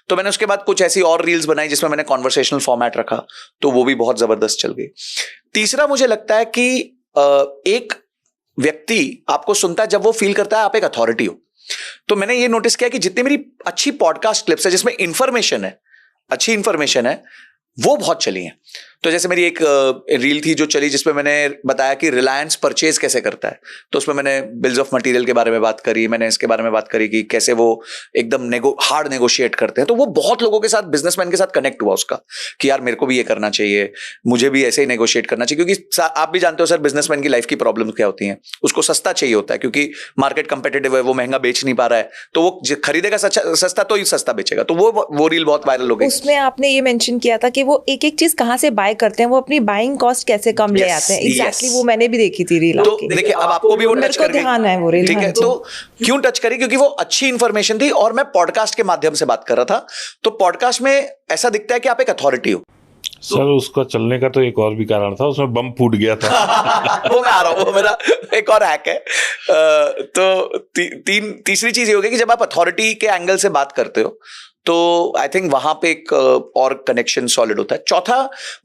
तो मैंने उसके बाद कुछ ऐसी और रील्स बनाई जिसमें मैंने कॉन्वर्सेशनल फॉर्मेट रखा, तो वो भी बहुत जबरदस्त चल गई। तीसरा मुझे लगता है कि एक व्यक्ति आपको सुनता है जब वो फील करता है आप एक अथॉरिटी हो। तो मैंने ये नोटिस किया कि जितनी मेरी अच्छी पॉडकास्ट क्लिप्स है जिसमें इंफॉर्मेशन है, अच्छी इंफॉर्मेशन है, वो बहुत चली हैं। तो जैसे मेरी एक रील थी जो चली जिसमें मैंने बताया कि रिलायंस परचेज कैसे करता है, तो उसमें मैंने बिल्स ऑफ मटेरियल के बारे में बात करी, मैंने इसके बारे में बात करी कि कैसे वो एकदम हार्ड नेगोशिएट करते हैं। तो वो बहुत लोगों के साथ, बिजनेसमैन के साथ कनेक्ट हुआ उसका कि यार मेरे को भी ये करना चाहिए, मुझे भी ऐसे ही नेगोशिएट करना चाहिए। क्योंकि आप भी जानते हो सर बिजनेसमैन की लाइफ की प्रॉब्लम क्या होती है, उसको सस्ता चाहिए होता है क्योंकि मार्केट कंपेटिटिव है, वो महंगा बेच नहीं पा रहा है, तो वो खरीदेगा सस्ता तो ही सस्ता बेचेगा। तो वो रील बहुत वायरल हो गई। उसमें आपने ये मेंशन किया था कि वो एक एक चीज कहाँ से बाय करते हैं, वो अपनी बाइंग कॉस्ट कैसे कम ले आते हैं। एग्जैक्टली वो मैंने भी देखी थी रील। तो देखिए अब आपको भी वो टच कर ध्यान है वो रील, ठीक है। तो क्यों टच करी? क्योंकि वो अच्छी इंफॉर्मेशन थी और मैं पॉडकास्ट के माध्यम से बात कर रहा था। तो पॉडकास्ट में ऐसा दिखता है कि आप एक अथॉरिटी हो। सर उसका चलने का तो एक और भी कारण था, उसमें बम फूट गया था। वो मैं आ रहा हूँ, वो मेरा एक और हैक है। तो तीसरी चीज ये होगी कि जब आप अथॉरिटी के एंगल से बात करते हो तो आई थिंक वहां पे एक और कनेक्शन सॉलिड होता है। चौथा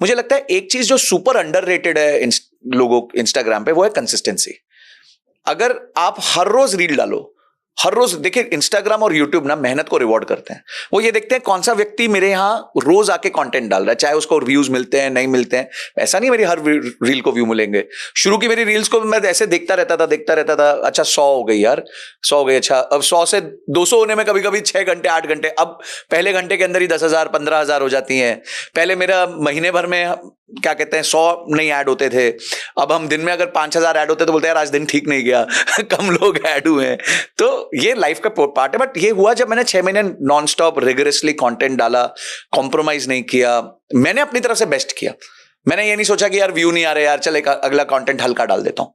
मुझे लगता है एक चीज जो सुपर अंडररेटेड है लोगों इंस्टाग्राम पे, वो है कंसिस्टेंसी। अगर आप हर रोज रील डालो, हर रोज, देखिए इंस्टाग्राम और यूट्यूब ना मेहनत को रिवॉर्ड करते हैं। वो ये देखते हैं कौन सा व्यक्ति मेरे यहाँ रोज आके कंटेंट डाल रहा है, चाहे उसको व्यूज मिलते हैं नहीं मिलते हैं। ऐसा नहीं मेरी हर रील को व्यू मिलेंगे। शुरू की मेरी रील्स को मैं ऐसे देखता रहता था। अच्छा 100 हो गई यार, 100 हो गई। अच्छा अब 100 से 200 होने में कभी कभी 6 घंटे 8 घंटे, अब पहले घंटे के अंदर ही 10,000 15,000 हो जाती हैं। पहले मेरा महीने भर में क्या कहते हैं 100 नहीं ऐड होते थे, अब हम दिन में अगर 5,000 ऐड होते तो बोलते हैं यार आज दिन ठीक नहीं गया, कम लोग ऐड हुए हैं। तो ये लाइफ का पार्ट है। बट ये हुआ जब मैंने 6 महीने नॉन स्टॉप रिगरसली कंटेंट डाला, कॉम्प्रोमाइज नहीं किया, मैंने अपनी तरफ से बेस्ट किया। मैंने ये नहीं सोचा कि यार व्यू नहीं आ रहे यार चल एक अगला कंटेंट हल्का डाल देता हूं।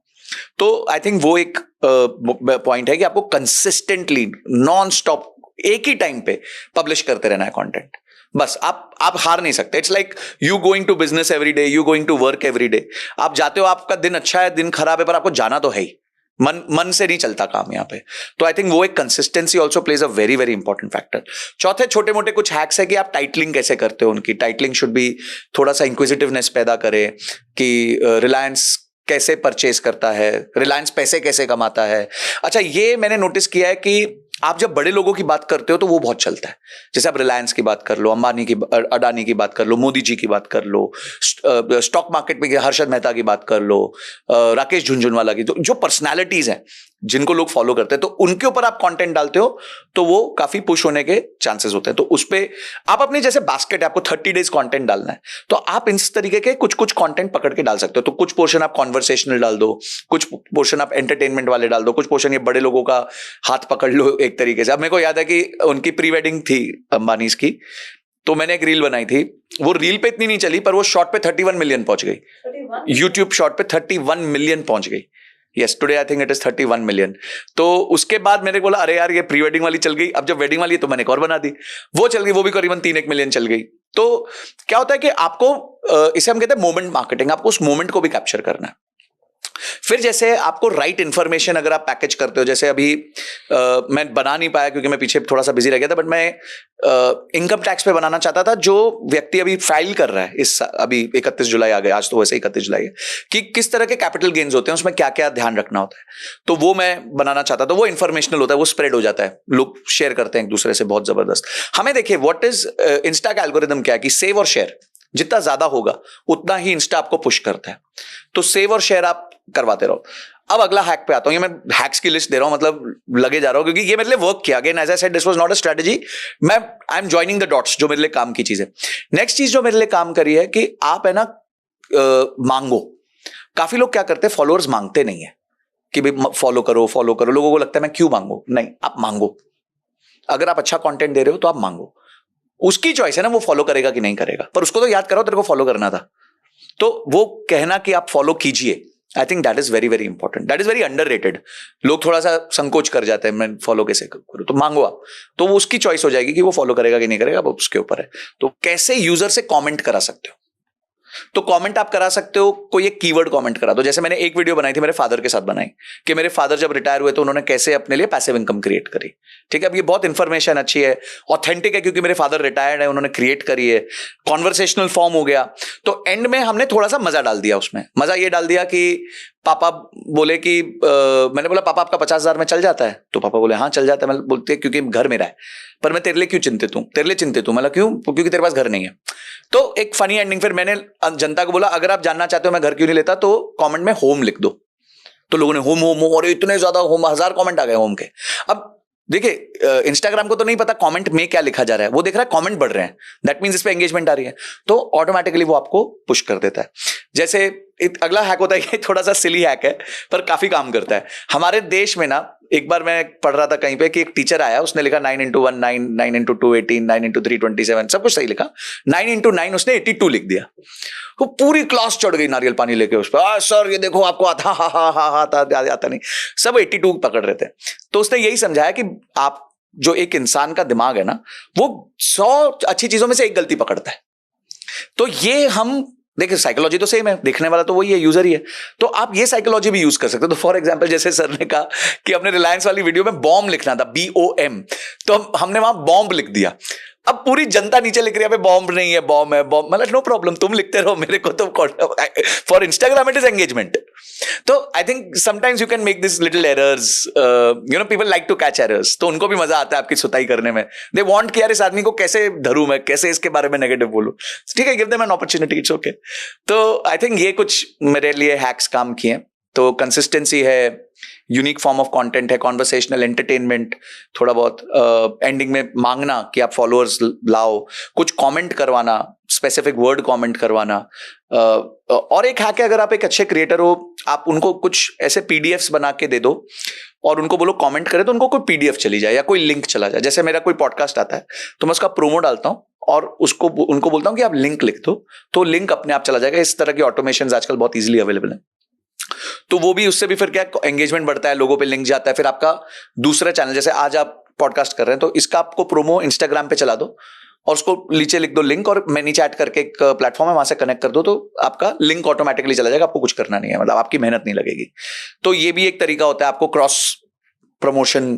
तो आई थिंक वो एक पॉइंट है कि आपको कंसिस्टेंटली नॉन स्टॉप एक ही टाइम पे पब्लिश करते रहना है कंटेंट। बस आप हार नहीं सकते। It's like you going to business every day, you going to work every day. आप जाते हो, आपका दिन अच्छा है दिन खराब है, पर आपको जाना तो है ही। मन से नहीं चलता काम यहाँ पे। तो आई थिंक वो एक consistency also plays a very very important factor. चौथे छोटे मोटे कुछ हैक्स है कि आप टाइटलिंग कैसे करते हो। उनकी टाइटलिंग शुड बी थोड़ा सा इंक्विजिटिवनेस पैदा करे कि रिलायंस कैसे परचेज करता है, रिलायंस पैसे कैसे कमाता है। अच्छा ये मैंने नोटिस किया है कि आप जब बड़े लोगों की बात करते हो तो वो बहुत चलता है। जैसे आप रिलायंस की बात कर लो, अंबानी की, अडानी की बात कर लो, मोदी जी की बात कर लो, स्टॉक मार्केट में हर्षद मेहता की बात कर लो, राकेश झुनझुनवाला की, जो पर्सनैलिटीज हैं जिनको लोग फॉलो करते हैं, तो उनके ऊपर आप कंटेंट डालते हो तो वो काफी पुश होने के चांसेस होते हैं। तो उस पे आप अपनी जैसे बास्केट है, आपको 30 डेज कंटेंट डालना है, तो आप इस तरीके के कुछ कुछ कंटेंट पकड़ के डाल सकते हो। तो कुछ पोर्शन आप कॉन्वर्सेशनल डाल दो, कुछ पोर्शन आप एंटरटेनमेंट वाले डाल दो, कुछ पोर्शन ये बड़े लोगों का हाथ पकड़ लो एक तरीके से। अब मेरे को याद है कि उनकी प्री वेडिंग थी अंबानीज की, तो मैंने एक रील बनाई थी। वो रील पे इतनी नहीं चली पर वो शॉर्ट पे 31 मिलियन पहुंच गई। यूट्यूब शॉर्ट पे 31 मिलियन पहुंच गई। Yes, today I think it is 31 million. तो उसके बाद मैंने बोला अरे यार ये प्री वेडिंग वाली चल गई, अब जब वेडिंग वाली है तो मैंने एक और बना दी, वो चल गई, वो भी करीबन 3-1 मिलियन चल गई। तो क्या होता है कि आपको इसे हम कहते हैं मोमेंट मार्केटिंग, आपको उस मोमेंट को भी कैप्चर करना है। फिर जैसे आपको राइट इंफॉर्मेशन अगर आप पैकेज करते हो, जैसे अभी मैं बना नहीं पाया क्योंकि मैं पीछे थोड़ा सा बिजी रह गया था, बट मैं इनकम टैक्स पे बनाना चाहता था। जो व्यक्ति अभी फाइल कर रहा है अभी 31 जुलाई आ गए, आज तो वैसे 31 जुलाई है, कि किस तरह के कैपिटल गेन्स होते हैं, उसमें क्या क्या ध्यान रखना होता है, तो वो मैं बनाना चाहता था। वो इन्फॉर्मेशनल होता है, वो स्प्रेड हो जाता है, लोग शेयर करते हैं एक दूसरे से बहुत जबरदस्त। हमें देखिए व्हाट इज इंस्टा का एल्गोरिदम क्या है कि सेव और शेयर जितना ज्यादा होगा उतना ही इंस्टा आपको पुश करता है। तो सेव और शेयर आप करवाते रहो। अब अगला हैक पे आता हूं। ये मैं हैक्स की लिस्ट दे रहा हूं, मतलब लगे जा रहा हूं क्योंकि ये मेरे लिए वर्क किया। Again as I said this was not a strategy, I am joining the dots जो मेरे लिए काम की चीज है। नेक्स्ट चीज जो मेरे लिए काम करी है कि आप है ना मांगो। काफी लोग क्या करते हैं, फॉलोअर्स मांगते नहीं है कि भाई फॉलो करो फॉलो करो। लोगों को लगता है मैं क्यों मांगू। नहीं, आप मांगो। अगर आप अच्छा कंटेंट दे रहे हो तो आप मांगो। उसकी चॉइस है ना वो फॉलो करेगा कि नहीं करेगा, पर उसको तो याद करो तेरे को फॉलो करना था। तो वो कहना कि आप फॉलो कीजिए, I think that is very very important, that is very underrated. लोग थोड़ा सा संकोच कर जाते हैं, मैं फॉलो कैसे करूं, तो मांगो आप। तो वो उसकी चॉइस हो जाएगी कि वो फॉलो करेगा कि नहीं करेगा, वो उसके ऊपर है। तो कैसे यूजर से कमेंट करा सकते हो, तो कमेंट आप करा सकते हो, कोई एक कीवर्ड कमेंट करा दो। जैसे मैंने एक वीडियो बनाई थी मेरे फादर के साथ बनाई कि मेरे फादर जब रिटायर हुए तो उन्होंने कैसे अपने लिए पैसिव इनकम क्रिएट करी। ठीक है, अब ये बहुत इंफॉर्मेशन अच्छी है, ऑथेंटिक है, क्योंकि मेरे फादर रिटायर्ड है, उन्होंने क्रिएट करी है, कॉन्वर्सेशनल फॉर्म हो गया। तो एंड में हमने थोड़ा सा मजा डाल दिया उसमें। मजा ये डाल दिया कि पापा बोले कि मैंने बोला पापा आपका 50,000 में चल जाता है? तो पापा बोले हाँ चल जाता है। मैं बोलती है क्योंकि घर मेरा है, पर मैं तेरे लिए क्यों चिंतित हूं, तेरे लिए चिंतित हूं। मतलब क्यों? क्योंकि तेरे पास घर नहीं है। तो एक फनी एंडिंग। फिर मैंने जनता को बोला अगर आप जानना चाहते हो मैं घर क्यों नहीं लेता तो कमेंट में होम लिख दो। तो लोगों ने होम होम होम, और इतने ज्यादा होम, 1000 कमेंट आ गए होम के। अब देखिए इंस्टाग्राम को तो नहीं पता कमेंट में क्या लिखा जा रहा है, वो देख रहा है कमेंट बढ़ रहे हैं, दैट मींस इस पे एंगेजमेंट आ रही है, तो ऑटोमेटिकली वो आपको पुश कर देता है। जैसे अगला हैक होता है, ये थोड़ा सा सिली हैक है पर काफी काम करता है। हमारे देश में ना एक बार मैं पढ़ रहा था कहीं पे कि एक टीचर आया, उसने लिखा 9 into 1 9, 9 into 2 18, 9 into 3 27, सब कुछ सही लिखा। 9 into 9 उसने 82 लिख दिया। वो पूरी क्लास चढ़ गई नारियल पानी लेके उस पर, सर ये देखो आपको आता आता नहीं। सब 82 पकड़ रहे थे। तो उसने यही समझाया कि आप जो एक इंसान का दिमाग है ना, वो 100 अच्छी चीजों में से एक गलती पकड़ता है। तो ये हम देखिए साइकोलॉजी तो सेम है, देखने वाला तो वही है, यूजर ही है। तो आप ये साइकोलॉजी भी यूज कर सकते हो। तो फॉर एग्जांपल जैसे सर ने कहा कि अपने रिलायंस वाली वीडियो में बॉम्ब लिखना था, BOM, तो हमने वहां बॉम्ब लिख दिया। अब पूरी जनता नीचे लिख रही है बॉम्ब नहीं है, बॉम्ब है, बॉम्ब। मतलब नो प्रॉब्लम, तुम लिखते रहो, मेरे को तो for Instagram it is engagement. तो I think sometimes you can make this little errors, you know people like to catch errors, तो उनको भी मजा आता है आपकी सुताई करने में। दे वांट कि यार इस आदमी को कैसे धरूं मैं, कैसे इसके बारे में नेगेटिव बोलूं। ठीक है, give them an opportunity, it's okay. तो आई थिंक ये कुछ मेरे लिए हैक्स काम किए। तो कंसिस्टेंसी है, यूनिक फॉर्म ऑफ कंटेंट है, कॉन्वर्सेशनल एंटरटेनमेंट, थोड़ा बहुत एंडिंग में मांगना कि आप फॉलोअर्स लाओ, कुछ कमेंट करवाना, स्पेसिफिक वर्ड कमेंट करवाना। और एक हैक है, अगर आप एक अच्छे क्रिएटर हो, आप उनको कुछ ऐसे PDFs बना के दे दो और उनको बोलो कमेंट करे, तो उनको कोई PDF चली जाए या कोई लिंक चला जाए। जैसे मेरा कोई पॉडकास्ट आता है तो मैं उसका प्रोमो डालता हूँ और उसको उनको बोलता हूँ कि आप लिंक लिख दो, तो लिंक अपने आप चला जाएगा। इस तरह की ऑटोमेशन आजकल बहुत इजीली अवेलेबल है। तो वो भी, उससे भी फिर क्या एंगेजमेंट बढ़ता है, लोगों पे लिंक जाता है, फिर आपका दूसरा चैनल, जैसे आज आप पॉडकास्ट कर रहे हैं तो इसका आपको प्रोमो इंस्टाग्राम पे चला दो और उसको नीचे लिख दो लिंक, और मैनी चैट करके एक प्लेटफॉर्म है वहां से कनेक्ट कर दो, तो आपका लिंक ऑटोमेटिकली चला जाएगा, आपको कुछ करना नहीं है, मतलब आपकी मेहनत नहीं लगेगी। तो ये भी एक तरीका होता है आपको क्रॉस प्रमोशन